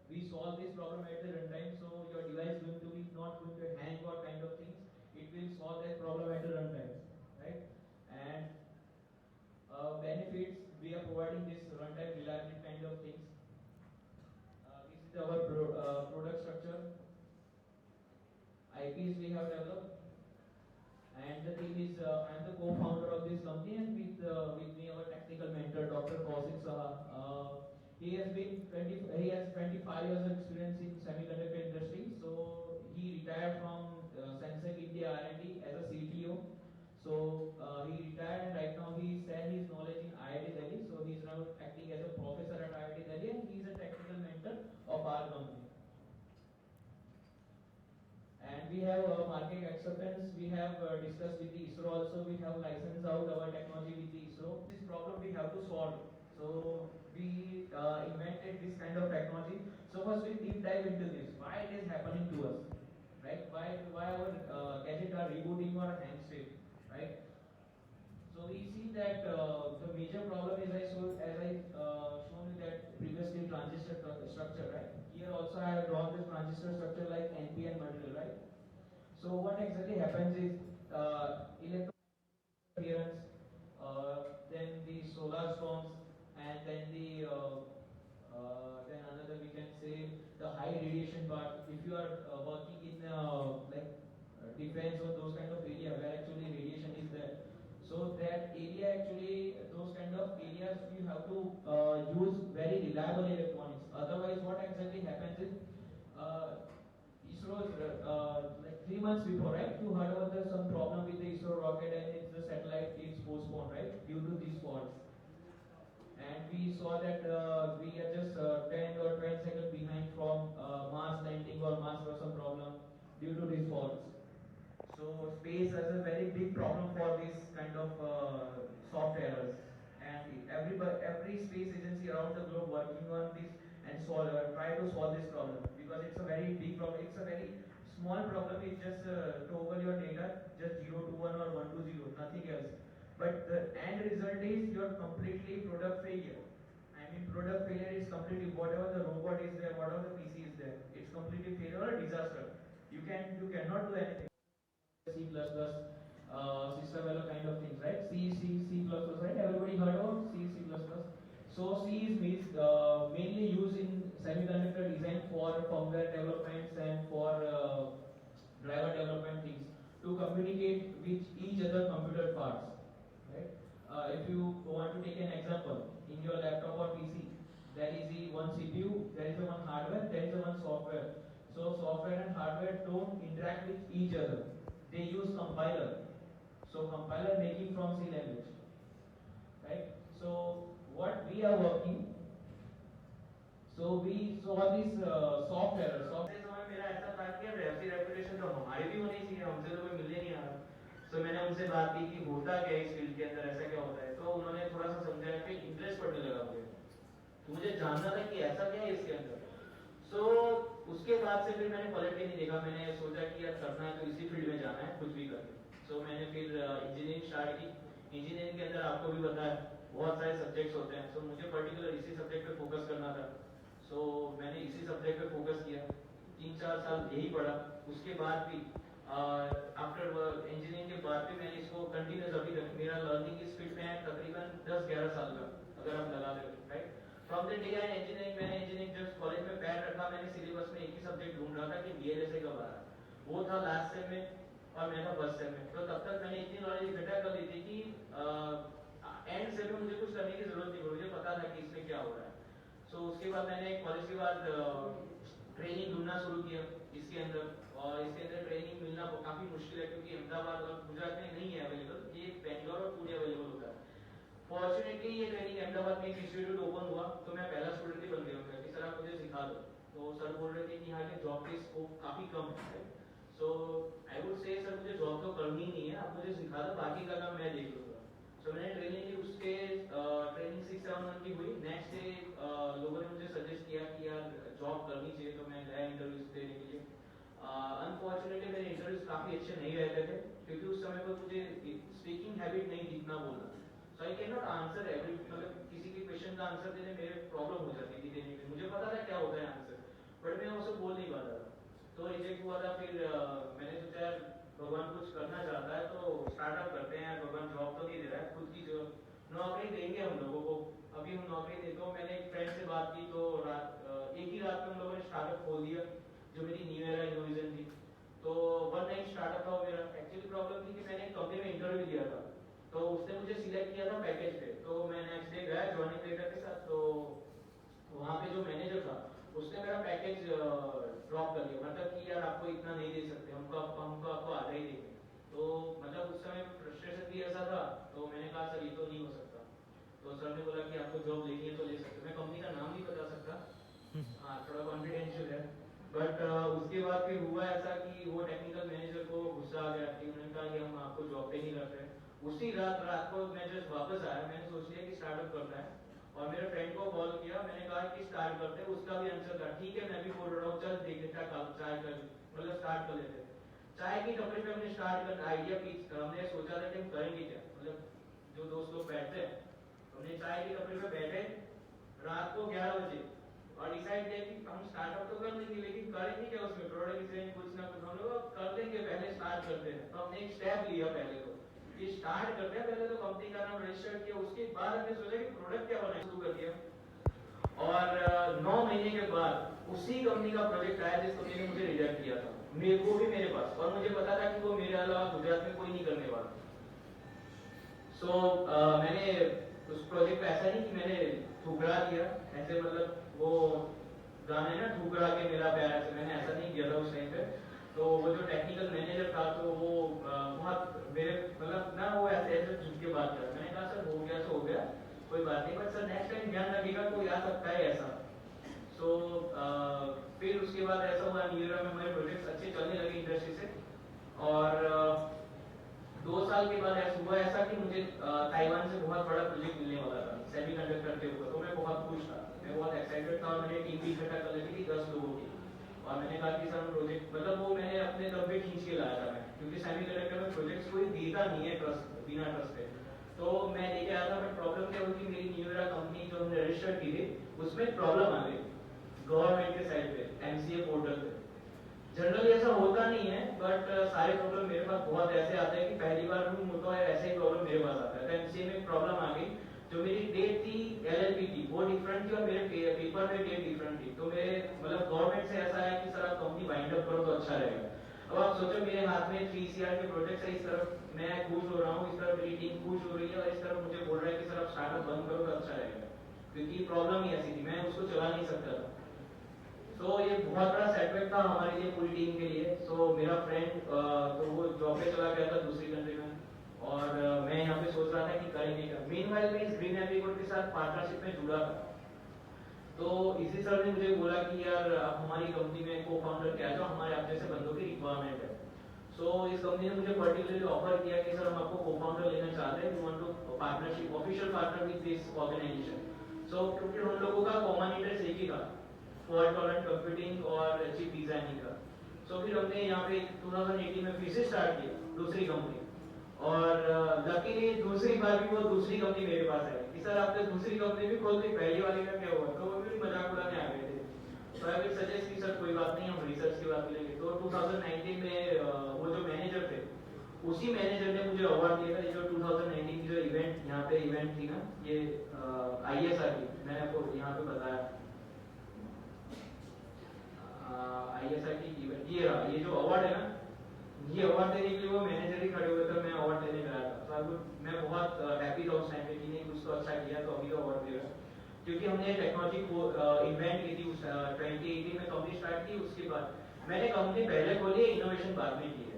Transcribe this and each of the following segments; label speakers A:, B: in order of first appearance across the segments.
A: we solve this problem at the runtime, so your device going to be not going to hang or kind of things. It will solve that problem at the runtime, right? And benefits, we are providing this runtime reliability kind of things. This is our product structure. IPs we have developed. And the thing is, I am the co-founder of this company, and with me our technical mentor, Dr. Kaushik Saha. He has 25 years of experience in semiconductor industry. So he retired from Sensec India R&D as a CTO. So he retired, and right now he sent his knowledge in IIT Delhi. So he is now acting as a professor at IIT Delhi, and he is a technical mentor of our company. And we have market acceptance. We have discussed with the ISRO also. We have licensed out our technology with the ISRO. This problem we have to solve. So we invented this kind of technology. So first we deep dive into this. Why it is happening to us, right? Why our gadget are rebooting or hang straight, right? So we see that the major problem is shown you that previously transistor structure, right? Here also I have drawn this transistor structure like NPN material, right? So what exactly happens is electron interference, then the solar storms, and then then another we can say the high radiation part. If you are working in defense or those kind of area where actually radiation is there, so that area actually, those kind of areas you have to use very reliable electronics. Otherwise, what exactly happens is ISRO like 3 months before, right? You heard about some problem with the ISRO rocket and it's the satellite is postponed, right? Due to these faults. And we saw that we are just 10 or 12 seconds behind from Mars landing or Mars was some problem due to these faults. So space has a very big problem for this kind of soft errors, and every space agency around the globe working on this and try to solve this problem, because it's a very big problem. It's a very small problem. It's just toggle your data just 0 to 1 or 1 to 0, nothing else. But the end result is your completely product failure. I mean, product failure is completely whatever the robot is there, whatever the PC is there, it's completely failure or a disaster. You cannot do anything. C++, system error kind of things, right? C++, right? Everybody heard about C++. So C is mainly used in semiconductor design for firmware developments and for driver development things to communicate with each other computer parts, right? If you want to take an example, in your laptop or PC, there is the one CPU, there is the one hardware, there is the one software. So software and hardware don't interact with each other. They use compiler. So compiler making from C language, right? So what we are working, so we saw this software. समय मेरा ऐसा था कि ऐसी reputation तो हमारी भी होनी चाहिए, हमसे तो कोई मिलने नहीं आ रहा. तो मैंने उनसे बात की कि होता क्या है इस फील्ड के अंदर, ऐसा क्या होता है. तो उन्होंने थोड़ा सा समझाया कि इंटरेस्ट पड़ने लगा मुझे जानना था कि ऐसा क्या है इसके अंदर. सो उसके बाद से फिर मैंने पलट के नहीं देखा. मैंने सोचा कि यार करना है तो इसी फील्ड में जाना है कुछ भी करके. सो मैंने फिर इंजीनियरिंग स्टार्ट की. इंजीनियरिंग के अंदर आपको भी पता है बहुत सारे सब्जेक्ट्स होते हैं. सो मुझे पर्टिकुलर इसी सब्जेक्ट पे फोकस करना था. सो मैंने इसी सब्जेक्ट पे फोकस किया. 3-4 साल यही पढ़ा. उसके बाद भी आफ्टर इंजीनियरिंग के बाद भी मैंने इसको कंटिन्यूस अभी तक मेरा लर्निंग इस फील्ड में है तकरीबन 10-11 साल का अगर आप लगा दें, right. From the day I engineering, मैंने इंजीनियरिंग जब कॉलेज में पैर रखा, मैंने सिलेबस में एक ही सब्जेक्ट ढूंढ रहा था कि VLSI कब आ रहा है. वो था लास्ट सेम में और मैं था फर्स्ट सेम में. तो तब तक मैंने इतनी नॉलेज इकट्ठा कर ली थी कि एंड सेम में मुझे कुछ करने की जरूरत नहीं, मुझे पता था कि इसमें क्या हो रहा है. सो उसके बाद मैंने कॉलेज के बाद ट्रेनिंग ढूंढना शुरू किया इसके अंदर. और इसके अंदर ट्रेनिंग मिलना काफी मुश्किल है क्योंकि अहमदाबाद और गुजरात में नहीं है अवेलेबल. ये बेंगलोर और पुणे अवेलेबल होता है. फॉर्चुनेटली ये ट्रेनिंग अहमदाबाद में एक इंस्टीट्यूट ओपन हुआ तो मैं पहला स्टूडेंट ही बन गया कि सर आप मुझे सिखा दो. तो सर बोल रहे थे कि यहाँ के जॉब के स्कोप काफी कम है. सो आई वुड से सर मुझे जॉब तो करनी नहीं है, आप मुझे सिखा दो, बाकी का काम मैं देख लूंगा. सो मैंने ट्रेनिंग ली. उसके ट्रेनिंग 6-7 मंथ की हुई. नेक्स्ट डे लोगों ने मुझे सजेस्ट किया कि यार जॉब करनी चाहिए. तो मैं गया इंटरव्यूज देने के लिए. अनफॉर्चुनेटली मेरे इंटरव्यूज काफी अच्छे नहीं रहते थे क्योंकि उस समय पर मुझे स्पीकिंग हैबिट नहीं थी इतना बोलना. So I can not answer every, मतलब किसी के क्वेश्चन का आंसर देने मेरे प्रॉब्लम हो जाती थी देने में. मुझे पता था क्या होता है आंसर,
B: बट मैं उसे बोल नहीं पाता था, तो रिजेक्ट हुआ था। फिर मैंने सोचा यार भगवान कुछ करना चाहता है तो स्टार्टअप करते हैं, भगवान जॉब तो नहीं दे रहा है, खुद की जो नौकरी देंगे हम लोगों को। अभी हम नौकरी देते हो, मैंने एक फ्रेंड से बात की तो एक ही रात में हम लोगों ने स्टार्टअप खोल दिया, जो मेरी न्यू ईयर इनोवेशन थी। तो वन नाइट स्टार्टअप था मेरा। एक्चुअली प्रॉब्लम थी कि मैंने एक कंपनी में इंटरव्यू दिया था, तो उसने मुझे सिलेक्ट किया था पैकेज पे। तो मैं नेक्स्ट डे गया जॉइनिंग लेटर के साथ, तो वहाँ पे जो मैनेजर था उसने मेरा पैकेज ड्रॉप कर दिया, मतलब कि यार आपको इतना नहीं दे सकते, हमको आपको आधा ही देंगे। तो मतलब उस समय फ्रस्ट्रेशन भी ऐसा था, तो मैंने कहा सर ये तो नहीं हो सकता। तो सर ने बोला कि आपको जॉब लेनी है तो ले सकते। मैं कंपनी का नाम नहीं बता सकता, हाँ थोड़ा कॉन्फिडेंशियल है। बट उसके बाद फिर हुआ ऐसा कि वो टेक्निकल मैनेजर को गुस्सा आ गया कि उन्होंने कहा कि हम आपको जॉब पे नहीं रख रहे। उसी रात को मैं जस्ट वापस आया, मैंने सोच लिया कि स्टार्टअप करना है, और मेरे फ्रेंड को कॉल किया, मैंने कहा कि स्टार्ट करते हैं। उसका भी आंसर था ठीक है मैं भी बोल रहा हूँ, चल देख लेता चाय कर, मतलब स्टार्ट कर लेते। चाय की टपरी पे हमने स्टार्ट करना आइडिया पिच, हमने सोचा था कि हम करेंगे क्या, मतलब जो दोस्त लोग बैठते हैं, हमने चाय की टपरी पे बैठे रात को 11 बजे और डिसाइड किया कि हम स्टार्टअप तो कर लेंगे लेकिन करेंगे क्या उसमें, प्रोडक्ट डिजाइन कुछ ना कुछ हम लोग कर लेंगे, पहले स्टार्ट करते हैं। तो हमने एक स्टेप लिया, पहले तो ये स्टार्ट करते हैं, पहले तो कंपनी का नाम रजिस्टर किया, उसके बाद हमने सोचा कि प्रोडक्ट क्या बनाए, शुरू कर दिया। और 9 महीने के बाद उसी कंपनी का प्रोजेक्ट आया जिस कंपनी ने मुझे रिजेक्ट किया था, मेरे को भी मेरे पास, और मुझे पता था कि वो मेरे अलावा गुजरात में कोई नहीं करने वाला। सो मैंने उस प्रोजेक्ट को ऐसा नहीं कि मैंने ठुकरा दिया, ऐसे मतलब वो गाने ना ठुकरा के मेरा प्यार ऐसे, मैंने ऐसा नहीं किया था उस टाइम पे। तो वो जो टेक्निकल मैनेजर था तो वो बहुत मेरे मतलब ना वो ऐसे ऐसे झुक के बात कर, मैंने कहा सर हो गया तो हो गया कोई बात नहीं, बट सर नेक्स्ट टाइम ध्यान रखिएगा कोई आ सकता है ऐसा। सो फिर उसके बाद ऐसा हुआ न्यू ईयर में हमारे प्रोजेक्ट्स अच्छे चलने लगे इंडस्ट्री से। और 2 साल के बाद ऐसा हुआ ऐसा कि मुझे ताइवान से बहुत बड़ा प्रोजेक्ट मिलने वाला था सेमीकंडक्टर के ऊपर, तो मैं बहुत खुश था, मैं बहुत एक्साइटेड था। और मैंने टीम भी इकट्ठा कर ली थी 10 लोगों की, और मैंने कहा कि सर प्रोजेक्ट मतलब वो मैंने अपने दम पे खींच के लाया था मैं, क्योंकि सेमीकंडक्टर में प्रोजेक्ट्स कोई देता नहीं है ट्रस्ट, बिना ट्रस्ट के। तो मैं लेके आया था, बट प्रॉब्लम क्या हुई कि मेरी न्यू ईरा कंपनी जो हमने रजिस्टर की थी उसमें प्रॉब्लम आ गई गवर्नमेंट के साइड पे, एमसीए पोर्टल पे। जनरली ऐसा होता नहीं है, बट सारे प्रॉब्लम मेरे पास बहुत ऐसे आते हैं कि पहली बार रूम होता है ऐसे ही प्रॉब्लम मेरे पास आता है। तो एमसीए में प्रॉब्लम आ गई, जो मेरी डेट थी एलएलबी की वो डिफरेंट थी और मेरे पेपर में डेट डिफरेंट थी। तो मेरे मतलब गवर्नमेंट से ऐसा है कि सर आप कंपनी वाइंड अप करो तो अच्छा रहेगा। अब आप सोचो मेरे हाथ में 3 CR के प्रोजेक्ट है, इस तरफ मैं खुश हो रहा हूँ, इस तरफ मेरी टीम खुश हो रही है, और इस तरफ मुझे बोल रहा है कि सर आप स्टार्टअप बंद करो तो अच्छा रहेगा, क्योंकि प्रॉब्लम ही ऐसी थी, मैं उसको चला नहीं सकता था। तो ये बहुत बड़ा सेटबैक था हमारे लिए, पूरी टीम के लिए। सो मेरा फ्रेंड तो वो जॉब पे चला गया था दूसरी कंट्री में, और मैं यहाँ पे सोच रहा था कि करेंगे क्या। मीनवाइल मैं इस ग्रीन एग्रीकोड के साथ पार्टनरशिप में जुड़ा था। तो इसी सर ने मुझे बोला कि यार आप हमारी कंपनी में को फाउंडर क्या जाओ, हमारे आप जैसे बंदों की रिक्वायरमेंट है। सो इस कंपनी ने मुझे पर्टिकुलरली ऑफर किया कि सर हम आपको को फाउंडर लेना चाहते हैं, we want to partnership official partner with this organisation. So क्योंकि हम लोगों का कॉमन इंटरेस्ट एक ही था, फॉल्ट टॉलरेंट कंप्यूटिंग और चिप डिजाइनिंग का। सो फिर हमने यहाँ पे 2018 में फिर से स्टार्ट किया दूसरी कंपनी, और लकीली दूसरी बार भी वो दूसरी कंपनी मेरे पास आई कि सर आपने दूसरी कंपनी भी खोल दी, पहली वाली का क्या हुआ। तो वो भी मजाक उड़ाने आ गए थे। तो आई विल सजेस्ट कि सर कोई बात नहीं, हम रिसर्च की बात करेंगे। तो 2019 में वो जो मैनेजर थे उसी मैनेजर ने मुझे अवार्ड दिया था। जो 2019 की जो इवेंट यहाँ पे इवेंट थी ना, ये ISR की, मैंने आपको यहाँ पे बताया ISR की इवेंट, ये जो अवार्ड है ना, ये अवार्ड देने के लिए वो मैनेजर ही खड़े हुए थे, मैं अवार्ड देने गया था। तो मैं बहुत हैप्पी था उस टाइम पे कि नहीं कुछ तो अच्छा किया, तो अभी अवार्ड दे रहा। क्योंकि हमने टेक्नोलॉजी को इन्वेंट की थी उस 2018 में कंपनी स्टार्ट की। उसके बाद मैंने कंपनी पहले खोली है, इनोवेशन बाद में की है।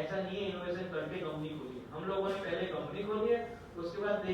B: ऐसा नहीं है इनोवेशन करके कंपनी खोली, हम लोगों ने पहले कंपनी खोली है, उसके बाद